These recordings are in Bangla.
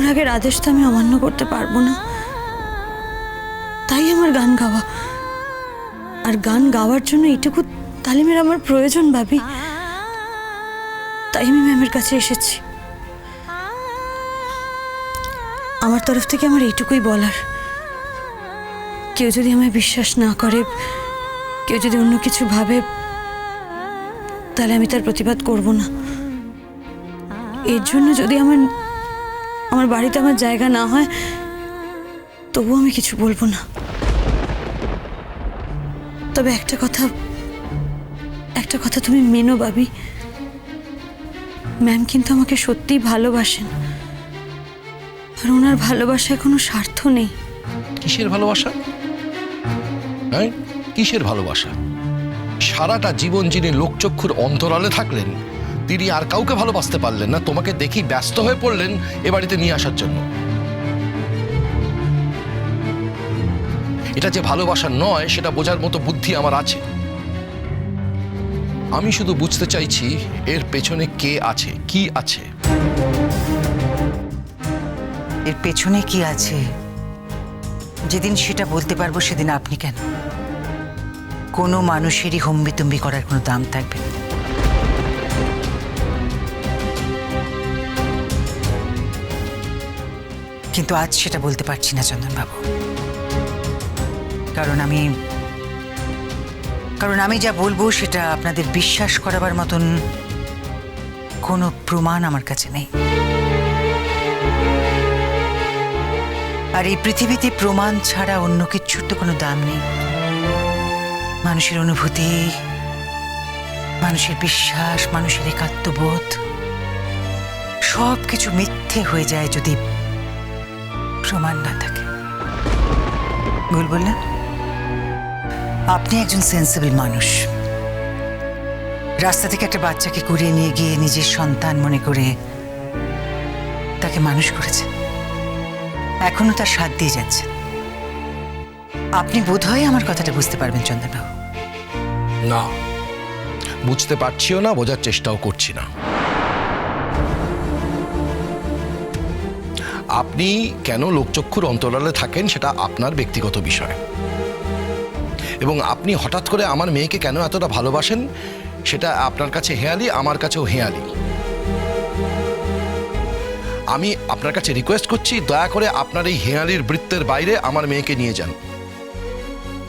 আগের আদেশ তো আমি অমান্য করতে পারবো না, তাই আমার গান গাওয়া। আর গান গাওয়ার জন্য এইটুকু তালিমের আমার প্রয়োজন ভাবি, তাই আমি ম্যামের কাছে এসেছি। আমার তরফ থেকে আমার এইটুকুই বলার, কেউ যদি আমায় বিশ্বাস না করে, কেউ যদি অন্য কিছু ভাবে, তাহলে আমি তার প্রতিবাদ করব না। এর জন্য যদি আমার বাড়িতে আমার জায়গা না হয়, তবুও আমি কিছু বলবো না। তবে একটা কথা তুমি মেনো ভাবি, ম্যাম কিন্তু আমাকে সত্যিই ভালোবাসেন, আর ওনার ভালোবাসায় কোনো স্বার্থ নেই। কিসের ভালোবাসা? হ্যাঁ, কিসের ভালোবাসা? সারাটা জীবন যিনি লোকচক্ষুর অন্তরালে থাকলেন, তিনি আর কাউকে ভালোবাসতে পারলেন না, তোমাকে দেখি ব্যস্ত হয়ে পড়লেন এ বাড়িতে নিয়ে আসার জন্য। এটা যে ভালোবাসা নয় সেটা বোঝার মতো বুদ্ধি আমার আছে। আমি শুধু বুঝতে চাইছি এর পেছনে কে আছে, কি আছে। এর পেছনে কি আছে যেদিন সেটা বলতে পারবো সেদিন আপনি কেন? কোনো মানুষেরই হম্বিতম্বি করার কোনো দাম থাকবে না। কিন্তু আজ সেটা বলতে পারছি না চন্দনবাবু, কারণ আমি যা বলবো সেটা আপনাদের বিশ্বাস করাবার মতন কোনো প্রমাণ আমার কাছে নেই। আর এই পৃথিবীতে প্রমাণ ছাড়া অন্য কিছুর তো কোনো দাম নেই। মানুষের অনুভূতি, মানুষের বিশ্বাস, মানুষের একাত্মবোধ সব কিছু মিথ্যে হয়ে যায় যদি প্রমাণ না থাকে। ভুল বললাম? আপনি একজন সেন্সিবল মানুষ। রাস্তা থেকে একটা বাচ্চাকে কুড়িয়ে নিয়ে গিয়ে নিজের সন্তান মনে করে তাকে মানুষ করেছে, এখনো তার সাথ দিয়ে যাচ্ছে। আপনি বোধহয় আমার কথাটা বুঝতে পারবেন চন্দনবাবু। না, বুঝতে পারছিও না, বোঝার চেষ্টাও করছি না। আপনি কেন লোকচক্ষুর অন্তরালে থাকেন সেটা আপনার ব্যক্তিগত বিষয়, এবং আপনি হঠাৎ করে আমার মেয়েকে কেন এতটা ভালোবাসেন সেটা আপনার কাছে হেঁয়ালি, আমার কাছেও হেঁয়ালি। আমি আপনার কাছে রিকোয়েস্ট করছি, দয়া করে আপনার এই হেঁয়ালির বৃত্তের বাইরে আমার মেয়েকে নিয়ে যান,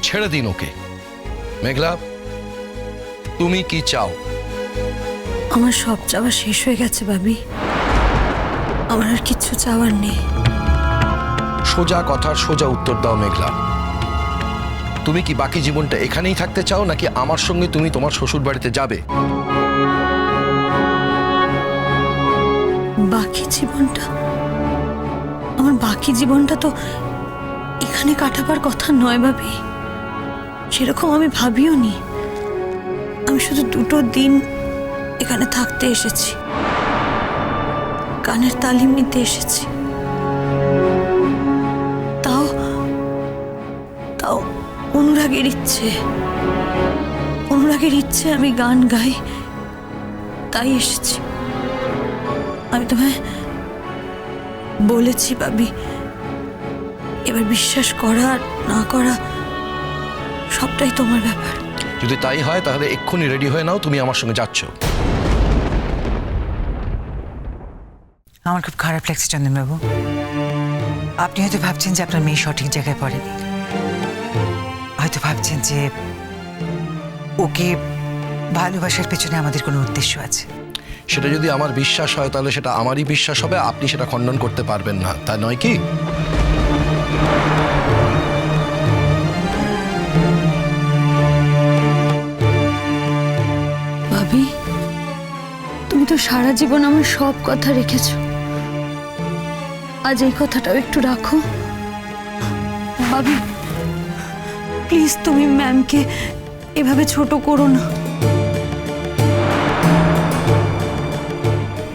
ছেড়ে দিন ওকে। মেঘলা, তুমি কি চাও? আমার সব চাওয়া শেষ হয়ে গেছে ভাবি, আমার আর কিচ্ছু চাওয়ার নেই। সোজা কথার সোজা উত্তর দাও মেঘলা। তুমি কি বাকি জীবনটা এখানেই থাকতে চাও, নাকি আমার সঙ্গে তুমি তোমার শ্বশুর বাড়িতে যাবে? বাকি জীবনটা? আমার বাকি জীবনটা তো এখানে কাটাবার কথা নয় ভাবি, সেরকম আমি ভাবিও নি। আমি শুধু 2টো দিন এখানে থাকতে এসেছি, গানের তালিম নিতে এসেছি। তাও অনুরাগের ইচ্ছে আমি গান গাই, তাই এসেছি। আমি তোমায় বলেছি ভাবি, এবার বিশ্বাস করা না করা সবটাই তোমার ব্যাপার। যদি তাই হয় তাহলে এক্ষুনি রেডি হয়ে নাও, তুমি আমার সঙ্গে যাচ্ছ। আমার খুব খারাপ লাগছে চন্দনবাবু। আপনি হয়তো ভাবছেন যে আপনার মেয়ে সঠিক জায়গায় পড়েনি, হয়তো ভাবছেন যে ওকে ভালোবাসার পেছনে আমাদের কোনো উদ্দেশ্য আছে। সেটা যদি আমার বিশ্বাস হয় তাহলে সেটা আমারই বিশ্বাস হবে, আপনি সেটা খণ্ডন করতে পারবেন না, তা নয় কি? ভাবি, তুমি তো সারা জীবন আমার সব কথা রেখেছো, আজ এই কথাটাও একটু রাখো ভাবি। প্লিজ তুমি ম্যামকে এভাবে ছোট করো না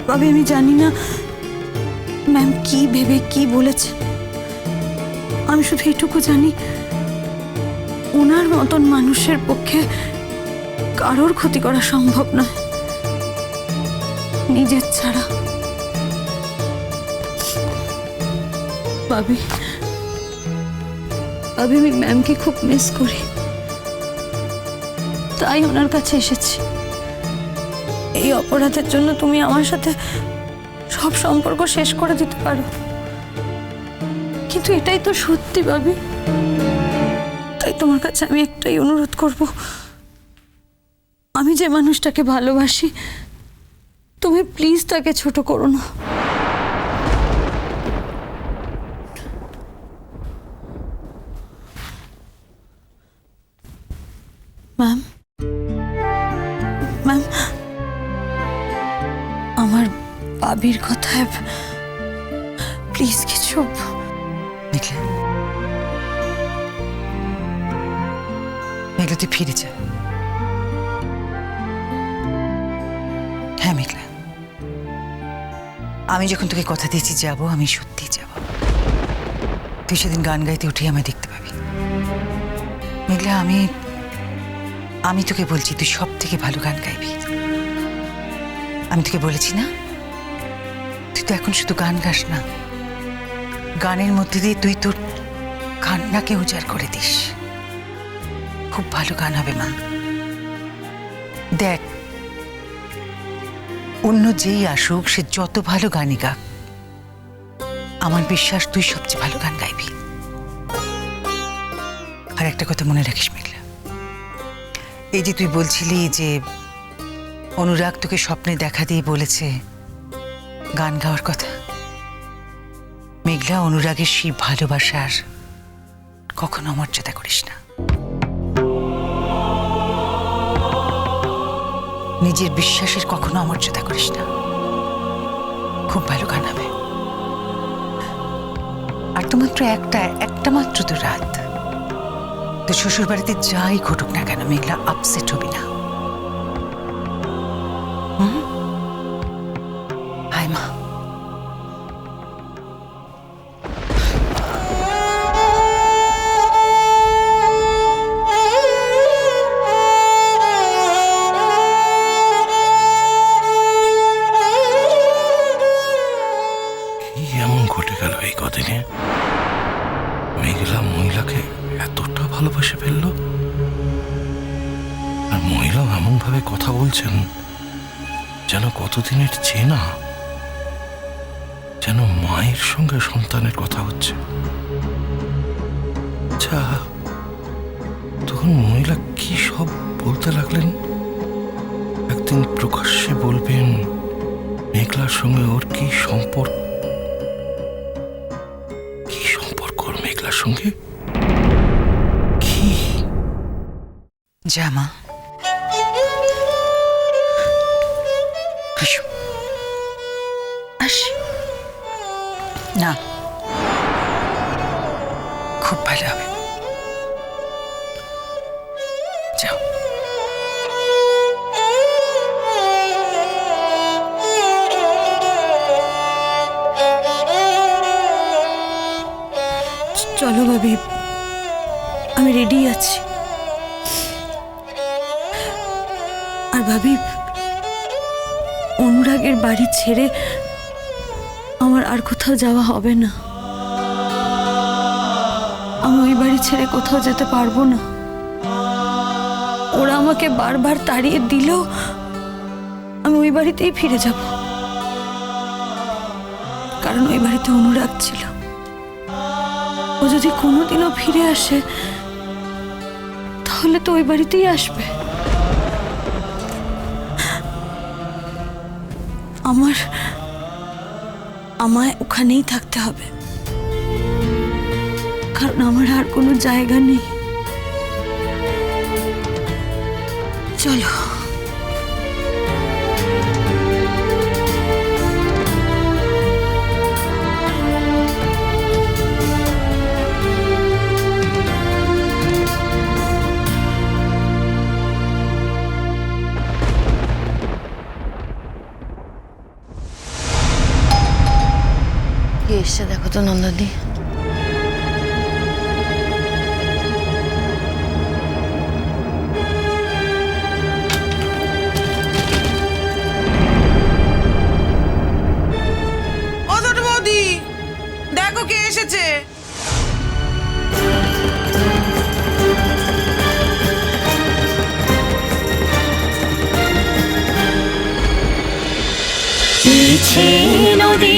ভাবি। আমি জানি না ম্যাম কি ভেবে কি বলেছে, আমি শুধু এটুকু জানি ওনার মতন মানুষের পক্ষে কারোর ক্ষতি করা সম্ভব নয়, নিজের ছাড়া। ভাবি, আমি ম্যামকে খুব মিস করি, তাই ওনার কাছে এসেছি। এই অপরাধের জন্য তুমি আমার সাথে সব সম্পর্ক শেষ করে দিতে পারো, কিন্তু এটাই তো সত্যি ভাবি। তাই তোমার কাছে আমি একটাই অনুরোধ করব, আমি যে মানুষটাকে ভালোবাসি তুমি প্লিজ তাকে ছোট করো না। ম্যাম, ম্যাম, আমার ভাবির কথায় প্লিজ কিছু। মেঘলা, মেঘলা তুই ফিরে যা। হ্যাঁ মেঘলা, আমি যখন তোকে কথা দিয়েছি যাব, আমি সত্যি যাব। তুই সেদিন গান গাইতে উঠে আমায় দেখতে পাবি। মেঘলা, আমি তোকে বলছি তুই সব থেকে ভালো গান গাইবি। আমি তোকে বলেছি না, তুই তো এখন শুধু গান গাস না, গানের মধ্যে দিয়ে তুই তোর কান্নাকে উজাড় করে দিস। খুব ভালো গান হবে মা। দেখ, অন্য যেই আসুক, সে যত ভালো গানই গাক, আমার বিশ্বাস তুই সবচেয়ে ভালো গান গাইবি। আর একটা কথা মনে রাখিস মেঘলা, এই যে তুই বলছিলি যে অনুরাগ তোকে স্বপ্নে দেখা দিয়ে বলেছে গান গাওয়ার কথা, মেঘলা, অনুরাগের সেই ভালোবাসার কখনো অমর্যাদা করিস না। নিজের বিশ্বাসের কখনো অমর্যাদা করিস না। খুব ভালো গান হবে। আর তো মাত্র একটা মাত্র তো রাত। তো শ্বশুর বাড়িতে যাই ঘটুক না কেন মেঘলা, আপসেট হবি না। হাই মা। কি এমন ঘটে গেল এই কদিনে? মেঘলা মহিলাকে এতটা ভালোবাসে ফেললো, আর মহিলাও এমন ভাবে কথা বলছেন যেন কতদিনের চেনা, যেন মায়ের সঙ্গে সন্তানের কথা হচ্ছে। আচ্ছা, তখন মহিলা কি সব বলতে লাগলেন? একদিন প্রকাশ্যে বলবেন মেঘলার সঙ্গে ওর কি সম্পর্ক, ওর মেঘলার সঙ্গে কি? যা মা, এসো। আসি না, খুব ভালো হবে। যাও। চলো ভাবি, আমি রেডি আছি। আর ভাবি, অনুরাগের বাড়ি ছেড়ে আমার আর কোথাও যাওয়া হবে না। আমি ওই বাড়ি ছেড়ে কোথাও যেতে পারবো না। ওরা আমাকে বারবার তাড়িয়ে দিলেও আমি ওই বাড়িতেই ফিরে যাব, কারণ ওই বাড়িতে অনুরাগ ছিল। ও যদি কোনোদিনও ফিরে আসে তাহলে তো ওই বাড়িতেই আসবে। আমায় ওখানেই থাকতে হবে, কারণ আমার আর কোনো জায়গা নেই। চলো। কে এসছে দেখো তো নন্দনী। ও ছোট বৌদি, দেখো কে এসেছে। পিছে নদী